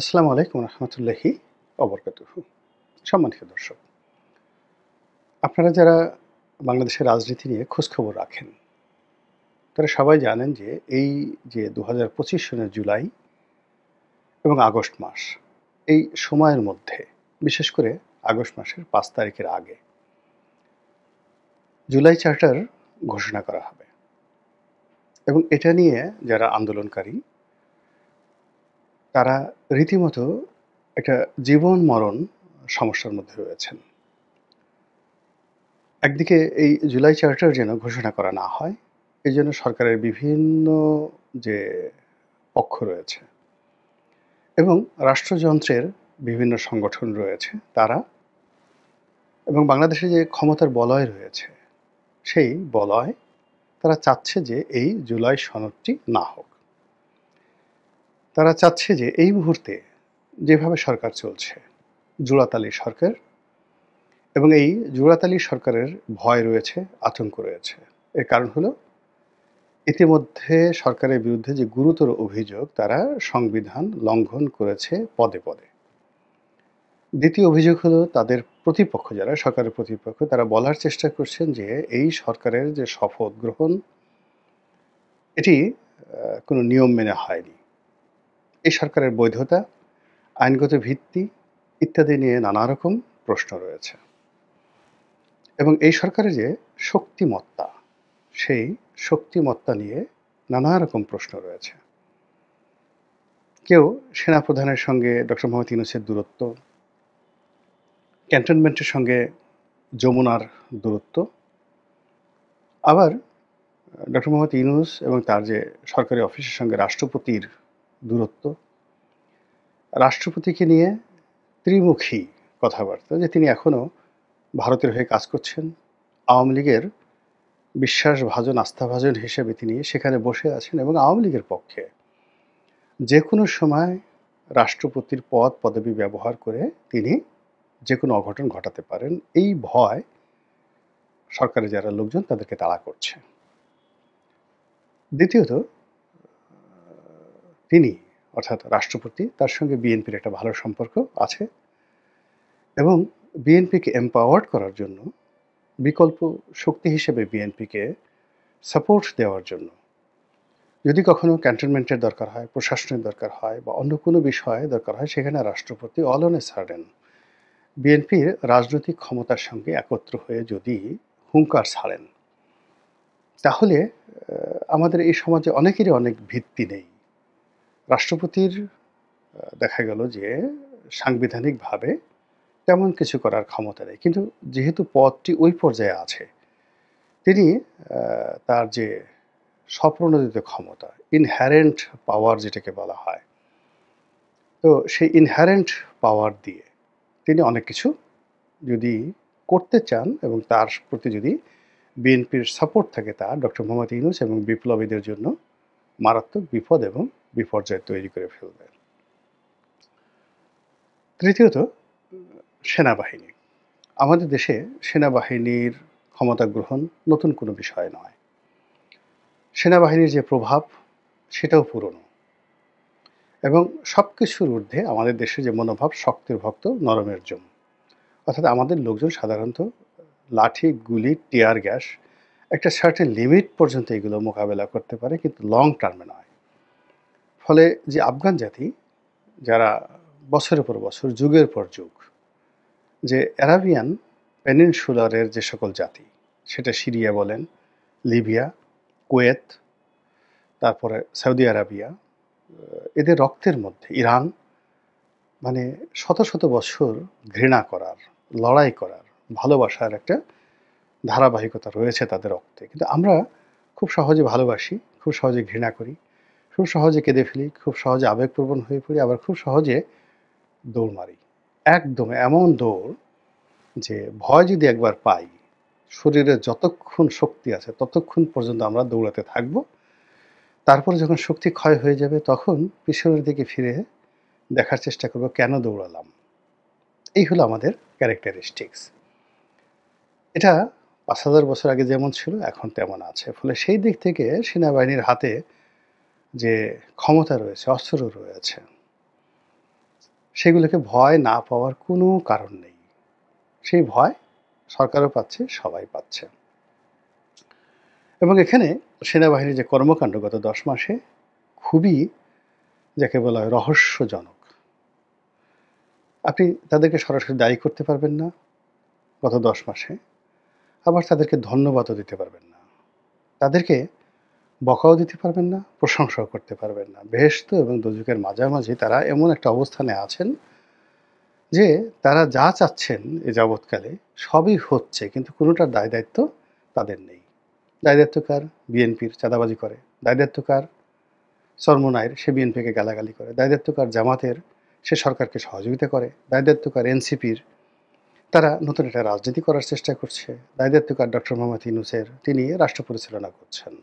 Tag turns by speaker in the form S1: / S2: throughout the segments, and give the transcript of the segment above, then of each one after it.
S1: আসসালামু আলাইকুম রহমতুল্লাহি অবরকাতুহু। সম্মানিত দর্শক, আপনারা যারা বাংলাদেশের রাজনীতি নিয়ে খোঁজখবর রাখেন, তারা সবাই জানেন যে এই যে ২০২৫ সনের জুলাই এবং আগস্ট মাস, এই সময়ের মধ্যে বিশেষ করে আগস্ট মাসের ৫ তারিখের আগে জুলাই চার্টার ঘোষণা করা হবে এবং এটা নিয়ে যারা আন্দোলনকারী তারা রীতিমতো একটা জীবন মরণ সমস্যার মধ্যে রয়েছেন। একদিকে এই জুলাই চার্টার যেন ঘোষণা করা না হয়, এজন্য সরকারের বিভিন্ন যে পক্ষ রয়েছে এবং রাষ্ট্রযন্ত্রের বিভিন্ন সংগঠন রয়েছে তারা এবং বাংলাদেশে যে ক্ষমতার বলয় রয়েছে সেই বলয় তারা চাচ্ছে যে এই জুলাই সনদটি না হোক। তারা চাচ্ছে যে এই মুহূর্তে যেভাবে সরকার চলছে, জোড়াতালি সরকার, এবং এই জোড়াতালি সরকারের ভয় রয়েছে, আতঙ্ক রয়েছে। এর কারণ হলো ইতিমধ্যে সরকারের বিরুদ্ধে যে গুরুতর অভিযোগ, তারা সংবিধান লঙ্ঘন করেছে পদে পদে। দ্বিতীয় অভিযোগ হলো তাদের প্রতিপক্ষ, যারা সরকারের প্রতিপক্ষ, তারা বলার চেষ্টা করছেন যে এই সরকারের যে শপথ গ্রহণ এটি কোনো নিয়ম মেনে হয়নি। এই সরকারের বৈধতা, আইনগত ভিত্তি ইত্যাদি নিয়ে নানা রকম প্রশ্ন রয়েছে এবং এই সরকারের যে শক্তিমত্তা, সেই শক্তিমত্তা নিয়ে নানা রকম প্রশ্ন রয়েছে। কেউ সেনাপ্রধানের সঙ্গে ডক্টর মোহাম্মদ ইউনূসের দূরত্ব, ক্যান্টনমেন্টের সঙ্গে যমুনার দূরত্ব, আবার ডক্টর মোহাম্মদ ইউনূস এবং তার যে সরকারি অফিসের সঙ্গে রাষ্ট্রপতির দূরত্ব, রাষ্ট্রপতিকে নিয়ে ত্রিমুখী কথাবার্তা, যে তিনি এখনও ভারতের হয়ে কাজ করছেন, আওয়ামী লীগের বিশ্বাসভাজন আস্থাভাজন হিসেবে তিনি সেখানে বসে আছেন এবং আওয়ামী লীগের পক্ষে যে কোনো সময় রাষ্ট্রপতির পদ পদবি ব্যবহার করে তিনি যে কোনো অঘটন ঘটাতে পারেন, এই ভয় সরকারের যারা লোকজন তাদেরকে তাড়া করছে। দ্বিতীয়ত, তিনি অর্থাৎ রাষ্ট্রপতি, তার সঙ্গে বিএনপির একটা ভালো সম্পর্ক আছে এবং বিএনপিকে এম্পাওয়ার্ড করার জন্য, বিকল্প শক্তি হিসেবে বিএনপিকে সাপোর্ট দেওয়ার জন্য যদি কখনো ক্যান্টনমেন্টের দরকার হয়, প্রশাসনের দরকার হয় বা অন্য কোনো বিষয়ে দরকার হয়, সেখানে রাষ্ট্রপতি অল অন এ সাডেন বিএনপির রাজনৈতিক ক্ষমতার সঙ্গে একত্র হয়ে যদি হুঙ্কার ছাড়েন, তাহলে আমাদের এই সমাজে অনেকেরই অনেক ভিত্তি নেই। রাষ্ট্রপতির দেখা গেল যে সাংবিধানিকভাবে তেমন কিছু করার ক্ষমতা নেই, কিন্তু যেহেতু পদটি ওই পর্যায়ে আছে, তিনি তার যে স্বপ্রণোদিত ক্ষমতা, ইনহ্যারেন্ট পাওয়ার যেটাকে বলা হয়, তো সেই ইনহ্যারেন্ট পাওয়ার দিয়ে তিনি অনেক কিছু যদি করতে চান এবং তার প্রতি যদি বিএনপির সাপোর্ট থাকে, তা ডক্টর মোহাম্মদ ইউনূস এবং বিপ্লবীদের জন্য মারাত্মক বিপদ এবং বিপর্যয় তৈরি করে ফেলবে। তৃতীয়ত, সেনাবাহিনী। আমাদের দেশে সেনাবাহিনীর ক্ষমতা গ্রহণ নতুন কোনো বিষয় নয়। সেনাবাহিনীর যে প্রভাব সেটাও পুরনো এবং সব কিছুর ঊর্ধ্বে আমাদের দেশে যে মনোভাব, শক্তের ভক্ত নরমের জম, অর্থাৎ আমাদের লোকজন সাধারণত লাঠি, গুলি, টিয়ার গ্যাস একটা সার্টেন লিমিট পর্যন্ত এগুলো মোকাবেলা করতে পারে, কিন্তু লং টার্মে নয়। ফলে যে আফগান জাতি, যারা বছরের পর বছর, যুগের পর যুগ, যে অ্যারাবিয়ান পেনিনসুলারের যে সকল জাতি, সেটা সিরিয়া বলেন, লিবিয়া, কুয়েত, তারপরে সৌদি আরাবিয়া, এদের রক্তের মধ্যে ইরান, মানে শত শত বছর ঘৃণা করার, লড়াই করার, ভালোবাসার একটা ধারাবাহিকতা রয়েছে তাদের রক্তে। কিন্তু আমরা খুব সহজে ভালোবাসি, খুব সহজে ঘৃণা করি, খুব সহজে কেঁদে ফেলি, খুব সহজে আবেগপ্রবণ হয়ে পড়ি, আবার খুব সহজে দৌড় মারি। একদম এমন দৌড় যে ভয় যদি একবার পাই, শরীরে যতক্ষণ শক্তি আছে ততক্ষণ পর্যন্ত আমরা দৌড়াতে থাকবো। তারপরে যখন শক্তি ক্ষয় হয়ে যাবে, তখন পিছনের দিকে ফিরে দেখার চেষ্টা করব কেন দৌড়ালাম। এই হলো আমাদের ক্যারেক্টারিস্টিক্স। এটা ৫,০০০ বছর আগে যেমন ছিল এখন তেমন আছে। ফলে সেই দিক থেকে সেনাবাহিনীর হাতে যে ক্ষমতা রয়েছে, অস্ত্র রয়েছে, সেগুলোকে ভয় না পাওয়ার কোনো কারণ নেই। সেই ভয় সরকারও পাচ্ছে, সবাই পাচ্ছে। এবং এখানে সেনাবাহিনীর যে কর্মকাণ্ড গত ১০ মাসে খুবই যাকে বলা হয় রহস্যজনক। আপনি তাদেরকে সরাসরি দায়ী করতে পারবেন না গত ১০ মাসে, আবার তাদেরকে ধন্যবাদও দিতে পারবেন না। তাদেরকে বকাও দিতে পারবেন না, প্রশংসাও করতে পারবেন না। বেহেশত এবং দোজখের মাঝামাঝি তারা এমন একটা অবস্থানে আছেন যে তারা যা চাচ্ছেন এ যাবৎকালে সবই হচ্ছে, কিন্তু কোনোটার দায়-দায়িত্ব তাদের নেই। দায়-দায়িত্ব কার? বিএনপির, চাঁদাবাজি করে। দায়-দায়িত্ব কার? চরমোনাইর, সে বিএনপিকে গালাগালি করে। দায়-দায়িত্ব কার? জামাতের, সে সরকারকে সহযোগিতা করে। দায়-দায়িত্ব কার? এনসিপির, তারা নতুন একটা রাজনীতি করার চেষ্টা করছে। দায়-দায়িত্ব কার? ডক্টর মোহাম্মদ ইউনূসের, তিনি রাষ্ট্র পরিচালনা করছেন।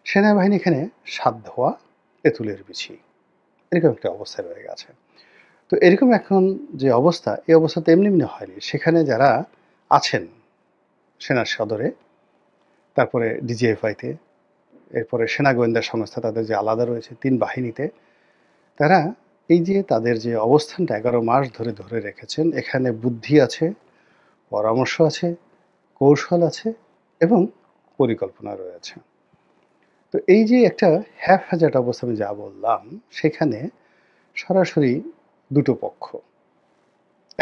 S1: সেনাবাহিনী এখানে সাত ধোয়া তেঁতুলের বিচি, এরকম একটা অবস্থায় রয়ে গেছে। তো এরকম এখন যে অবস্থা, এই অবস্থা তো এমনি এমনি হয়নি। সেখানে যারা আছেন সেনা সদরে, তারপরে ডিজিএফআইতে, এরপরে সেনা গোয়েন্দা সংস্থা তাদের যে আলাদা রয়েছে ৩ বাহিনীতে, তারা এই যে তাদের যে অবস্থানটা ১১ মাস ধরে ধরে রেখেছেন, এখানে বুদ্ধি আছে, পরামর্শ আছে, কৌশল আছে এবং পরিকল্পনা রয়েছে। তো এই যে একটা হ্যাপহ্যাজার্ড অবস্থা আমি যা বললাম, সেখানে সরাসরি দুটো পক্ষ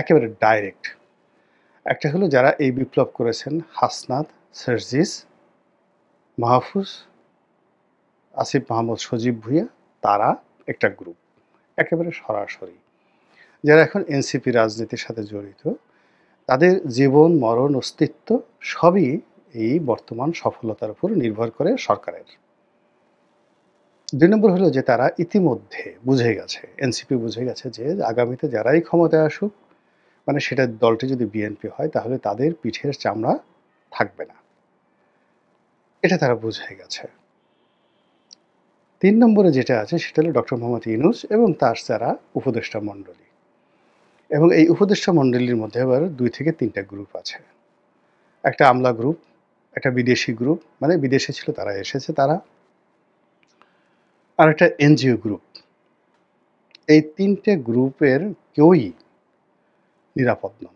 S1: একেবারে ডাইরেক্ট। একটা হলো যারা এই বিপ্লব করেছেন, হাসনাত, সার্জিস, মাহফুজ, আসিফ মাহমুদ, সজীব ভুঁইয়া, তারা একটা গ্রুপ একেবারে সরাসরি, যারা এখন এনসিপি রাজনীতির সাথে জড়িত। তাদের জীবন, মরণ, অস্তিত্ব সবই এই বর্তমান সফলতার উপর নির্ভর করে সরকারের। ২ নম্বর হলো যে তারা ইতিমধ্যে বুঝে গেছে, এনসিপি বুঝে গেছে যে আগামীতে যারাই ক্ষমতায় আসুক, মানে সেটা দলটি যদি বিএনপি হয়, তাহলে তাদের পিঠের চামড়া থাকবে না। এটা তারা বুঝে গেছে। ৩ নম্বরে যেটা আছে সেটা হলো ডক্টর মোহাম্মদ ইউনূস এবং তার যারা উপদেষ্টা মণ্ডলী। এবং এই উপদেষ্টা মণ্ডলীর মধ্যে আবার ২ থেকে ৩টা গ্রুপ আছে। একটা আমলা গ্রুপ, একটা বিদেশি গ্রুপ, মানে বিদেশে ছিল তারা এসেছে তারা, আর একটা এনজিও গ্রুপ। এই ৩টে গ্রুপের কেউই নিরাপদ নন।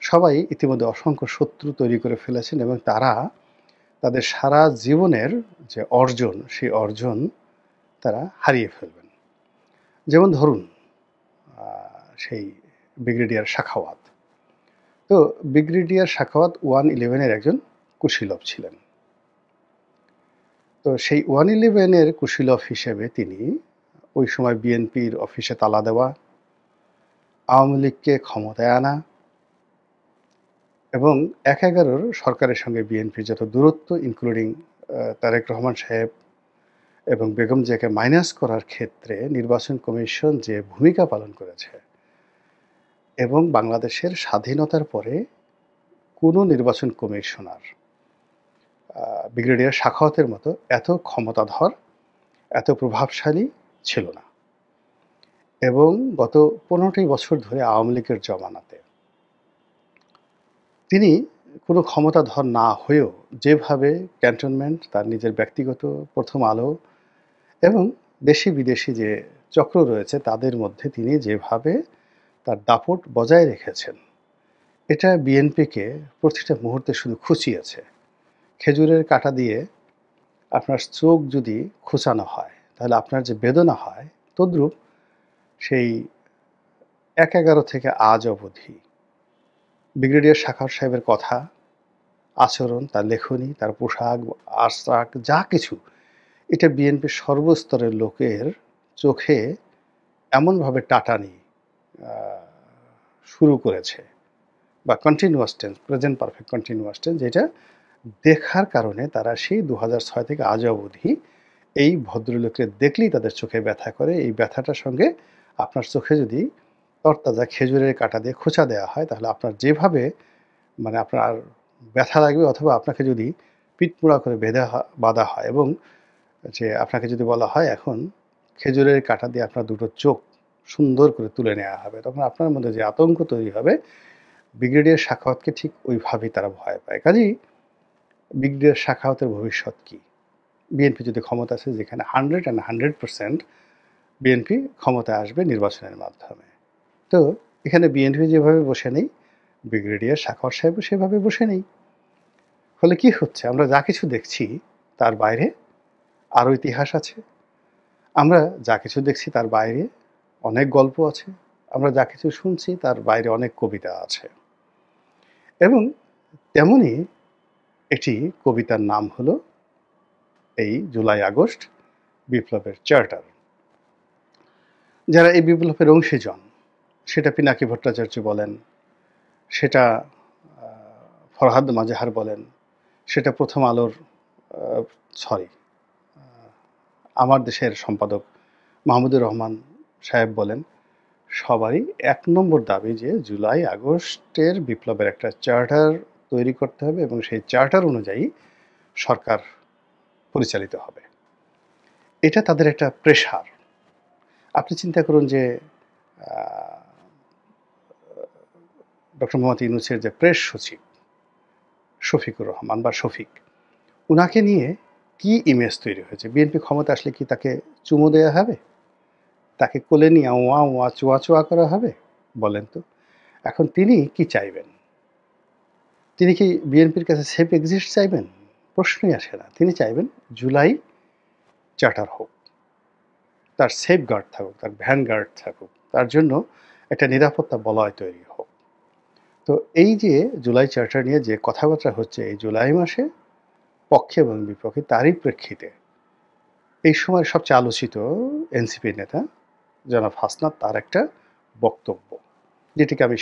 S1: সবাই ইতিমধ্যে অসংখ্য শত্রু তৈরি করে ফেলেছেন এবং তারা তাদের সারা জীবনের যে অর্জন, সেই অর্জন তারা হারিয়ে ফেলবেন। যেমন ধরুন সেই ব্রিগেডিয়ার সাখাওয়াত। তো ব্রিগেডিয়ার সাখাওয়াত 111-এর একজন কুশীলব ছিলেন। তো সেই 111-এর কুশীলব হিসেবে তিনি ওই সময় বিএনপির অফিসে তালা দেওয়া, আওয়ামী লীগকে ক্ষমতায় আনা এবং ১/১১-র সরকারের সঙ্গে বিএনপির যত দূরত্ব, ইনক্লুডিং তারেক রহমান সাহেব এবং বেগম জিয়াকে মাইনাস করার ক্ষেত্রে নির্বাচন কমিশন যে ভূমিকা পালন করেছে, এবং বাংলাদেশের স্বাধীনতার পরে কোনো নির্বাচন কমিশনার ব্রিগেডিয়ার সাখাওয়াতের মতো এত ক্ষমতাধর, এত প্রভাবশালী ছিল না। এবং গত ১৫টি বছর ধরে আওয়ামী লীগের জমানাতে তিনি কোনো ক্ষমতাধর না হয়েও যেভাবে ক্যান্টনমেন্ট, তার নিজের ব্যক্তিগত, প্রথম আলো এবং দেশি বিদেশি যে চক্র রয়েছে তাদের মধ্যে তিনি যেভাবে তার দাপট বজায় রেখেছেন, এটা বিএনপিকে প্রতিটা মুহূর্তে শুধু খুঁচিয়েছে। খেজুরের কাঁটা দিয়ে আপনার চোখ যদি খোঁচানো হয়, তাহলে আপনার যে বেদনা হয়, তদ্রূপ সেই ১/১১ থেকে আজ অবধি ব্রিগেডিয়ার সাখাওয়াত সাহেবের কথা, আচরণ, তার লেখনী, তার পোশাক, আশাক, যা কিছু, এটা বিএনপির সর্বস্তরের লোকের চোখে এমনভাবে টাটানি শুরু করেছে, বা continuous tense, present perfect continuous tense, যেটা দেখার কারণে তারা সেই ২০০৬ থেকে আজ অবধি এই ভদ্রলোককে দেখলেই তাদের চোখে ব্যথা করে। এই ব্যথাটার সঙ্গে আপনার চোখে যদি তরতাজা খেজুরের কাঁটা দিয়ে খোঁচা দেওয়া হয়, তাহলে আপনার যেভাবে মানে আপনার ব্যথা লাগবে, অথবা আপনাকে যদি পিঠমোড়া করে বাঁধা হয় এবং যে আপনাকে যদি বলা হয় এখন খেজুরের কাঁটা দিয়ে আপনার দুটো চোখ সুন্দর করে তুলে নেওয়া হবে, তখন আপনার মধ্যে যে আতঙ্ক তৈরি হবে, ব্রিগেডিয়ার সাখাওয়াতকে ঠিক ওইভাবেই তারা ভয় পায়। কাজেই ব্রিগেডিয়ার সাখাওয়াতের ভবিষ্যৎ কী? বিএনপি যদি ক্ষমতা আছে, যেখানে 100% বিএনপি ক্ষমতায় আসবে নির্বাচনের মাধ্যমে। তো এখানে বিএনপি যেভাবে বসে নেই, ব্রিগেডিয়ার সাখাওয়াত সাহেবও সেভাবে বসে নেই। ফলে কি হচ্ছে? আমরা যা কিছু দেখছি তার বাইরে আরও ইতিহাস আছে। আমরা যা কিছু দেখছি তার বাইরে অনেক গল্প আছে। আমরা যা কিছু শুনছি তার বাইরে অনেক কবিতা আছে। এবং তেমনই একটি কবিতার নাম হলো এই জুলাই আগস্ট বিপ্লবের চার্টার। যারা এই বিপ্লবের অংশীজন, সেটা পিনাকি ভট্টাচার্য বলেন, সেটা ফরহাদ মাজহার বলেন, সেটা প্রথম আলোর সরি আমার দেশের সম্পাদক মাহমুদুর রহমান সাহেব বলেন, সবারই এক নম্বর দাবি যে জুলাই আগস্টের বিপ্লবের একটা চার্টার তৈরি করতে হবে এবং সেই চার্টার অনুযায়ী সরকার পরিচালিত হবে। এটা তাদের একটা প্রেশার। আপনি চিন্তা করুন যে ডক্টর মোহাম্মদ ইউনূসের যে প্রেস সচিব শফিকুর রহমান বা শফিক, উনাকে নিয়ে কি ইমেজ তৈরি হয়েছে? বিএনপি ক্ষমতা আসলে কি তাকে চুমু দেওয়া হবে? তাকে কোলে নিয়ে ওয়া ওয়া চোয়া চোয়া করা হবে? বলেন তো। এখন তিনি কি চাইবেন? তিনি কি বিএনপির কাছে সেফ এক্সিট চাইবেন? প্রশ্নই আসে না। তিনি চাইবেন জুলাই চার্টার হোক, তার সেফ গার্ড থাকুক, তার ভ্যান গার্ড থাকুক, তার জন্য একটা নিরাপত্তা বলয় তৈরি হোক। তো এই যে জুলাই চার্টার নিয়ে যে কথাবার্তা হচ্ছে এই জুলাই মাসে পক্ষে এবং বিপক্ষে, তারই প্রেক্ষিতে এই সময় সবচেয়ে আলোচিত এনসিপি নেতা জনাব হাসনাত, তার একটা বক্তব্য, যেটিকে আমি